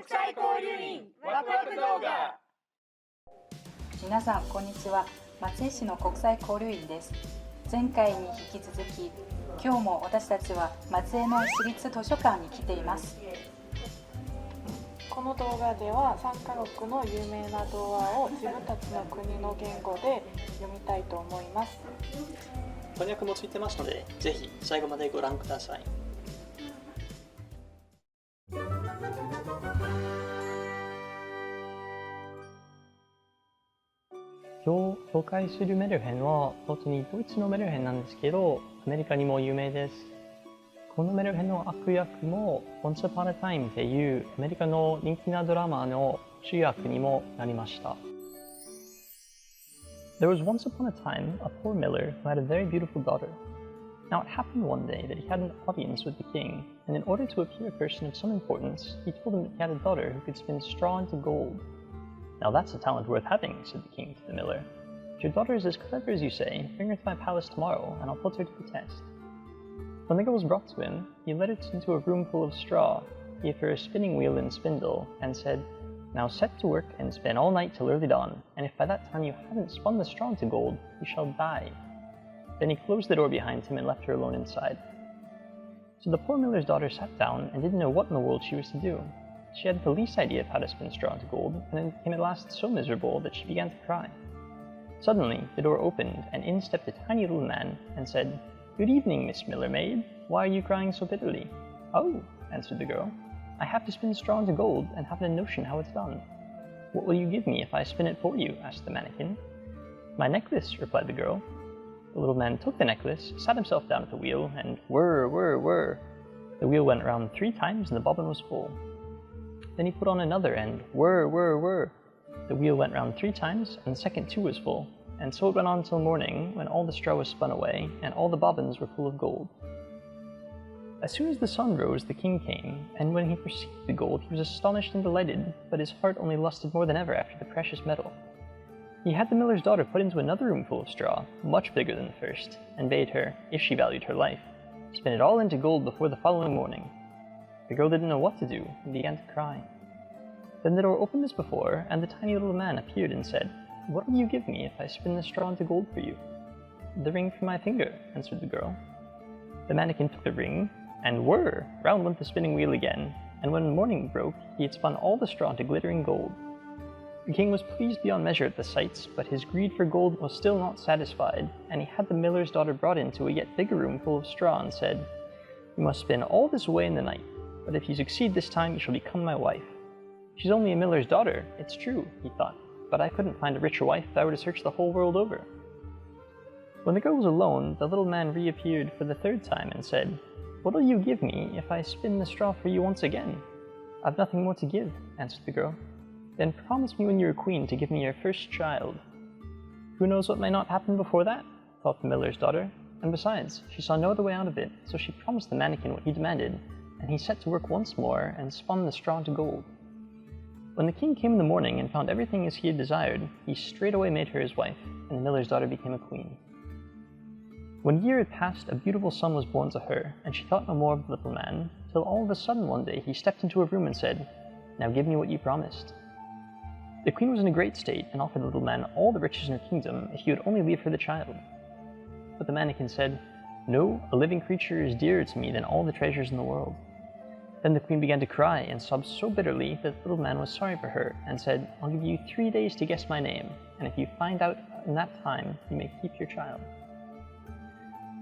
際交流員ワクワク動画。皆さんこんにちは。松江市の国際交流員です。前回に引き続き、今日も私たちは松江の市立図書館に来ています。この動画では3カ国の有名な童話を自分たちの国の言語で読みたいと思います。翻訳もついてますので、ぜひ最後までご覧ください。今日紹介するメルヘンは、後にドイツのメルヘンなんですけど、アメリカにも有名です。このメルヘンの悪役も Once Upon a Time っていうアメリカの人気なドラマの主役にもなりました。There was once upon a time a poor miller who had a very beautiful daughter. Now it happened one day that he had an audience with the king, and in order to appear a person of some importance, he told him that he had a daughter who could spin straw into gold. Now that's a talent worth having, said the king to the miller. If your daughter is as clever as you say, bring her to my palace tomorrow, and I'll put her to the test. When the girl was brought to him, he led her into a room full of straw, gave her a spinning wheel and spindle, and said, Now set to work and spin all night till early dawn, and if by that time you haven't spun the straw into gold, you shall die. Then he closed the door behind him and left her alone inside. So the poor miller's daughter sat down and didn't know what in the world she was to do. She had the least idea of how to spin straw into gold, and it became at last so miserable that she began to cry. Suddenly, the door opened, and in stepped a tiny little man, and said, Good evening, Miss Miller Maid. Why are you crying so bitterly? Oh, answered the girl, I have to spin straw into gold, and haven't a notion how it's done. What will you give me if I spin it for you? Asked the mannequin. My necklace, replied the girl. The little man took the necklace, sat himself down at the wheel, and whir, whir, whir. The wheel went round 3 times, and the bobbin was full. Then he put on another, and whir, whir, whir. The wheel went round 3 times, and the second too was full. And so it went on till morning, when all the straw was spun away, and all the bobbins were full of gold. As soon as the sun rose, the king came, and when he perceived the gold, he was astonished and delighted, but his heart only lusted more than ever after the precious metal. He had the miller's daughter put into another room full of straw, much bigger than the first, and bade her, if she valued her life, spin it all into gold before the following morning. The girl didn't know what to do, and began to cry. Then the door opened as before, and the tiny little man appeared and said, What will you give me if I spin the straw into gold for you? The ring from my finger, answered the girl. The mannequin took the ring, and whir! Round went the spinning wheel again, and when morning broke, he had spun all the straw into glittering gold. The king was pleased beyond measure at the sights, but his greed for gold was still not satisfied, and he had the miller's daughter brought into a yet bigger room full of straw, and said, You must spin all this away in the night, but if you succeed this time, you shall become my wife. She's only a miller's daughter, it's true, he thought, but I couldn't find a richer wife if I were to search the whole world over. When the girl was alone, the little man reappeared for the 3rd time and said, What will you give me if I spin the straw for you once again? I've nothing more to give, answered the girl. Then promise me when you're queen to give me your first child. Who knows what may not happen before that, thought the miller's daughter, and besides, she saw no other way out of it, so she promised the mannequin what he demanded, and he set to work once more and spun the straw into gold. When the king came in the morning and found everything as he had desired, he straightway made her his wife, and the miller's daughter became a queen. When a year had passed, a beautiful son was born to her, and she thought no more of the little man, till all of a sudden one day he stepped into a room and said, Now give me what you promised. The queen was in a great state, and offered the little man all the riches in her kingdom if he would only leave her the child. But the mannequin said, No, a living creature is dearer to me than all the treasures in the world. Then the queen began to cry and sobbed so bitterly that the little man was sorry for her, and said, I'll give you 3 days to guess my name, and if you find out in that time, you may keep your child.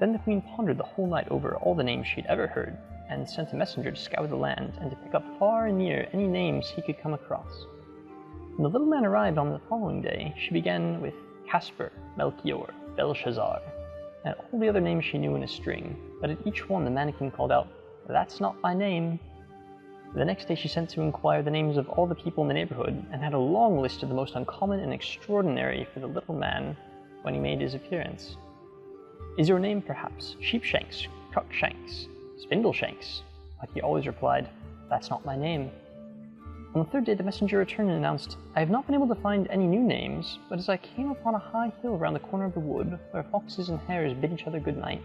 Then the queen pondered the whole night over all the names she'd ever heard, and sent a messenger to scour the land, and to pick up far and near any names he could come across. When the little man arrived on the following day, she began with Casper, Melchior, Belshazzar, and all the other names she knew in a string, but at each one the mannequin called out, That's not my name. The next day she sent to inquire the names of all the people in the neighborhood, and had a long list of the most uncommon and extraordinary for the little man when he made his appearance. Is your name, perhaps, Sheepshanks, Cruikshanks, Spindleshanks? But he always replied, That's not my name. On the 3rd day the messenger returned and announced, I have not been able to find any new names, but as I came upon a high hill round the corner of the wood, where foxes and hares bid each other good night,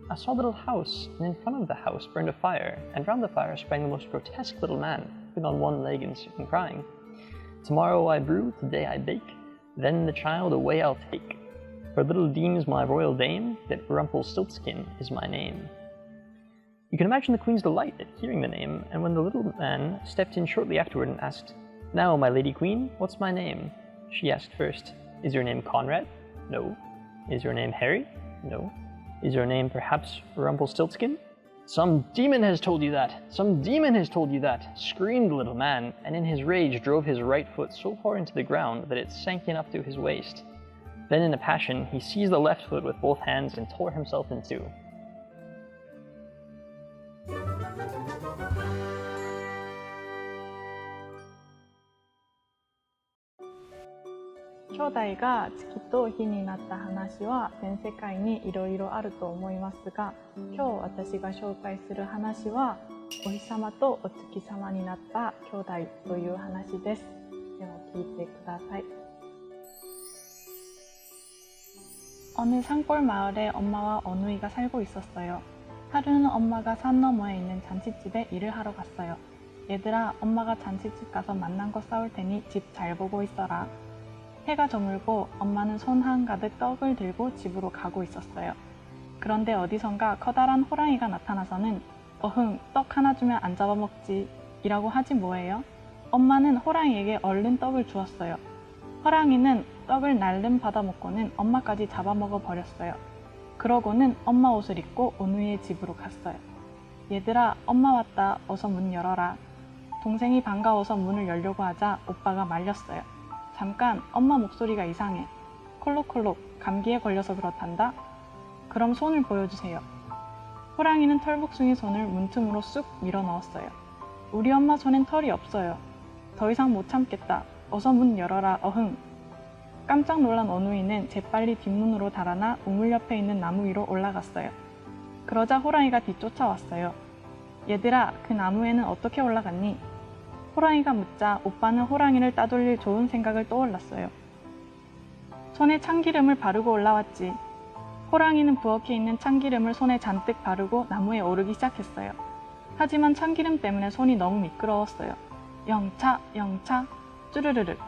I saw a little house, and in front of the house burned a fire, and round the fire sprang the most grotesque little man, crooked on one leg and crying. Tomorrow I brew, today I bake, then the child away I'll take. For little deems my royal dame that Rumpelstiltskin is my name. You can imagine the queen's delight at hearing the name, and when the little man stepped in shortly afterward and asked, "Now, my lady queen, what's my name?" She asked first, "Is your name Conrad?" "No." "Is your name Harry?" "No." "Is your name perhaps Rumpelstiltskin?" "Some demon has told you that! Some demon has told you that!" screamed the little man, and in his rage drove his right foot so far into the ground that it sank in up to his waist. Then in a passion, he seized the left foot with both hands and tore himself in two.兄弟が月と日になった話は全世界にいろいろあると思いますが、今日私が紹介する話はお日様とお月様になった兄弟という話です。では聞いてください。어느 산골 마을에 엄마와 어누이가 살고 있었어요. 하루는 엄마가 산 너머에 있는 잔치집에 일을 하러 갔어요. 얘들아, 엄마가 잔치집 가서 만난 거 싸울 테니 집 잘 보고 있어라. 해가 저물고 엄마는 손 한가득 떡을 들고 집으로 가고 있었어요. 그런데 어디선가 커다란 호랑이가 나타나서는 어흥, 떡 하나 주면 안 잡아먹지 이라고 하지 뭐예요? 엄마는 호랑이에게 얼른 떡을 주었어요. 호랑이는 떡을 날름 받아먹고는 엄마까지 잡아먹어 버렸어요. 그러고는 엄마 옷을 입고 오누이의 집으로 갔어요. 얘들아, 엄마 왔다. 어서 문 열어라. 동생이 반가워서 문을 열려고 하자 오빠가 말렸어요. 잠깐, 엄마 목소리가 이상해. 콜록콜록, 감기에 걸려서 그렇단다. 그럼 손을 보여주세요. 호랑이는 털복숭이 손을 문틈으로 쑥 밀어 넣었어요. 우리 엄마 손엔 털이 없어요. 더 이상 못 참겠다. 어서 문 열어라. 어흥. 깜짝 놀란 어누이는 재빨리 뒷문으로 달아나 우물 옆에 있는 나무 위로 올라갔어요. 그러자 호랑이가 뒤쫓아왔어요. 얘들아, 그 나무에는 어떻게 올라갔니? 호랑이가 묻자 오빠는 호랑이를 따돌릴 좋은 생각을 떠올랐어요. 손에 참기름을 바르고 올라왔지. 호랑이는 부엌에 있는 참기름을 손에 잔뜩 바르고 나무에 오르기 시작했어요. 하지만 참기름 때문에 손이 너무 미끄러웠어요. 영차, 영차, 쭈르르륵.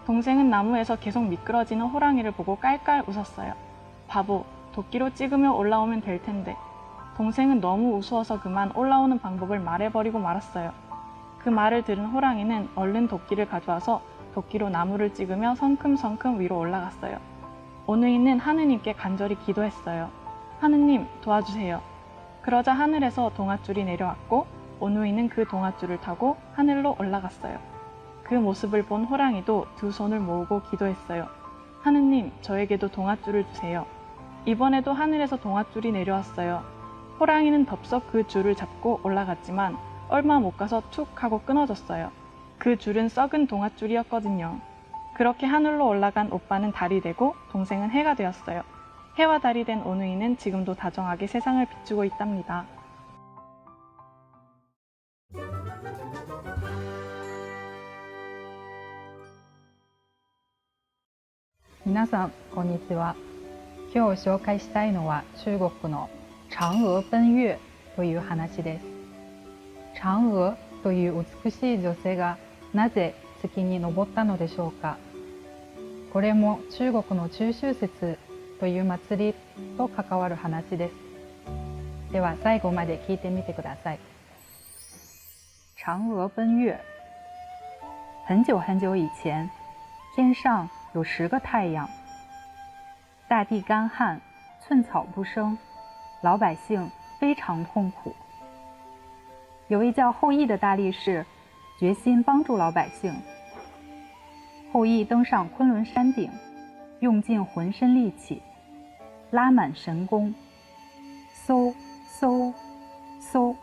동생은 나무에서 계속 미끄러지는 호랑이를 보고 깔깔 웃었어요. 바보, 도끼로 찍으며 올라오면 될 텐데. 동생은 너무 우스워서 그만 올라오는 방법을 말해버리고 말았어요. 그 말을 들은 호랑이는 얼른 도끼를 가져와서 도끼로 나무를 찍으며 성큼성큼 위로 올라갔어요. 오누이는 하느님께 간절히 기도했어요. 하느님, 도와주세요. 그러자 하늘에서 동아줄이 내려왔고 오누이는 그 동아줄을 타고 하늘로 올라갔어요. 그 모습을 본 호랑이도 두 손을 모으고 기도했어요. 하느님, 저에게도 동아줄을 주세요. 이번에도 하늘에서 동아줄이 내려왔어요. 호랑이는 덥석 그 줄을 잡고 올라갔지만 얼마 못 가서 툭 하고 끊어졌어요. 그 줄은 썩은 동아줄이었거든요. 그렇게 하늘로 올라간 오빠는 달이 되고 동생은 해가 되었어요. 해와 달이 된 오누이는 지금도 다정하게 세상을 비추고 있답니다. 皆さんこんにちは。今日紹介したいのは中国の嫦娥奔月という話です。嫦娥という美しい女性がなぜ月に登ったのでしょうか。これも中国の中秋節という祭りと関わる話です。では最後まで聞いてみてください。嫦娥奔月。很久很久以前，天上有10个太阳，大地干旱，寸草不生，老百姓非常痛苦。有位叫后羿的大力士，决心帮助老百姓。后羿登上昆仑山顶，用尽浑身力气，拉满神弓，嗖嗖嗖，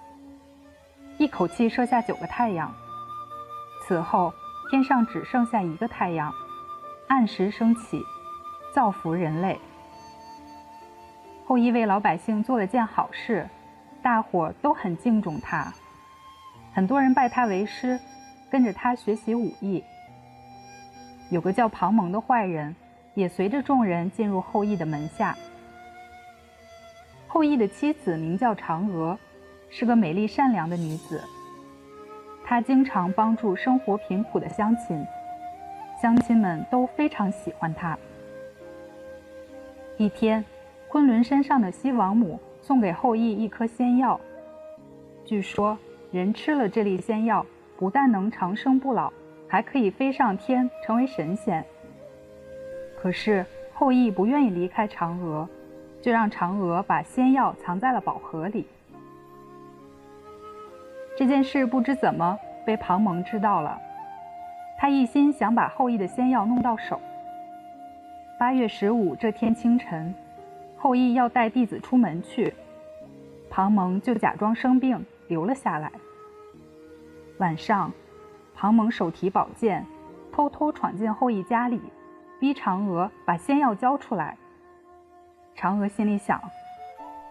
一口气射下9个太阳。此后，天上只剩下1个太阳，按时升起，造福人类。后羿为老百姓做了件好事，大伙都很敬重他。很多人拜他为师，跟着他学习武艺。有个叫庞蒙的坏人，也随着众人进入后羿的门下。后羿的妻子名叫嫦娥，是个美丽善良的女子。他经常帮助生活贫苦的乡亲，乡亲们都非常喜欢他。一天，昆仑山上的西王母送给后羿一颗仙药，据说人吃了这粒仙药，不但能长生不老，还可以飞上天成为神仙。可是后羿不愿意离开嫦娥，就让嫦娥把仙药藏在了宝盒里。这件事不知怎么被庞蒙知道了，他一心想把后羿的仙药弄到手。8月15这天清晨，后羿要带弟子出门去，庞蒙就假装生病留了下来。晚上，庞蒙手提宝剑，偷偷闯进后羿家里，逼嫦娥把仙药交出来。嫦娥心里想，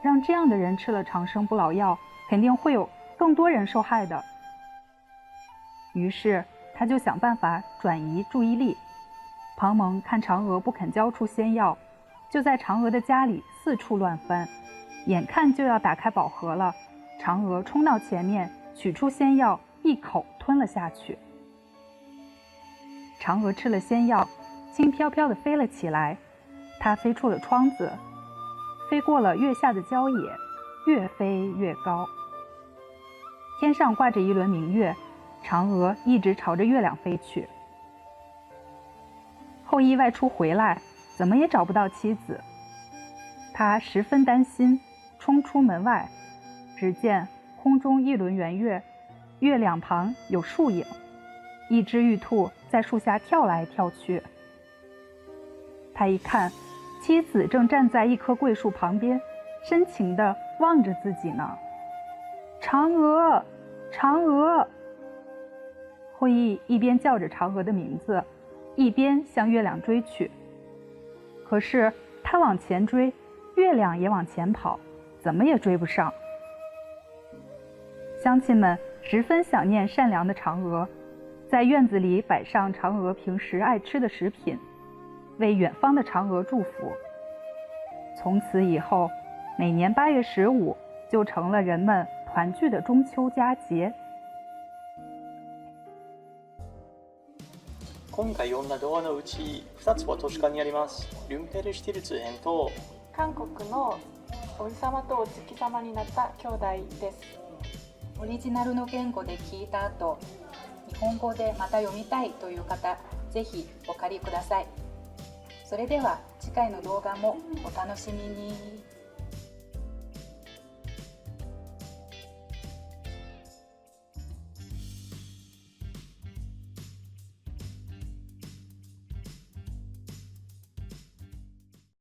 让这样的人吃了长生不老药，肯定会有更多人受害的。于是他就想办法转移注意力。庞蒙看嫦娥不肯交出仙药，就在嫦娥的家里四处乱翻，眼看就要打开宝盒了，嫦娥冲到前面，取出仙药，一口吞了下去。嫦娥吃了仙药，轻飘飘地飞了起来，她飞出了窗子，飞过了月下的郊野，越飞越高。天上挂着一轮明月，嫦娥一直朝着月亮飞去。后羿外出回来，怎么也找不到妻子，他十分担心，冲出门外，只见空中一轮圆月，月两旁有树影，一只玉兔在树下跳来跳去。他一看，妻子正站在一棵桂树旁边，深情地望着自己呢。嫦娥，嫦娥！后羿一边叫着嫦娥的名字，一边向月亮追去。可是他往前追，月亮也往前跑，怎么也追不上。乡亲们十分想念善良的嫦娥，在院子里摆上嫦娥平时爱吃的食品，为远方的嫦娥祝福。从此以后，每年8月15就成了人们团聚的中秋佳节。今回読んだ童話のうち2つは都市化にありますルンペルシュティルツヒェンと韓国のお日さまとお月さまになった兄弟です。オリジナルの言語で聞いた後、日本語でまた読みたいという方、ぜひお借りください。それでは次回の動画もお楽しみに。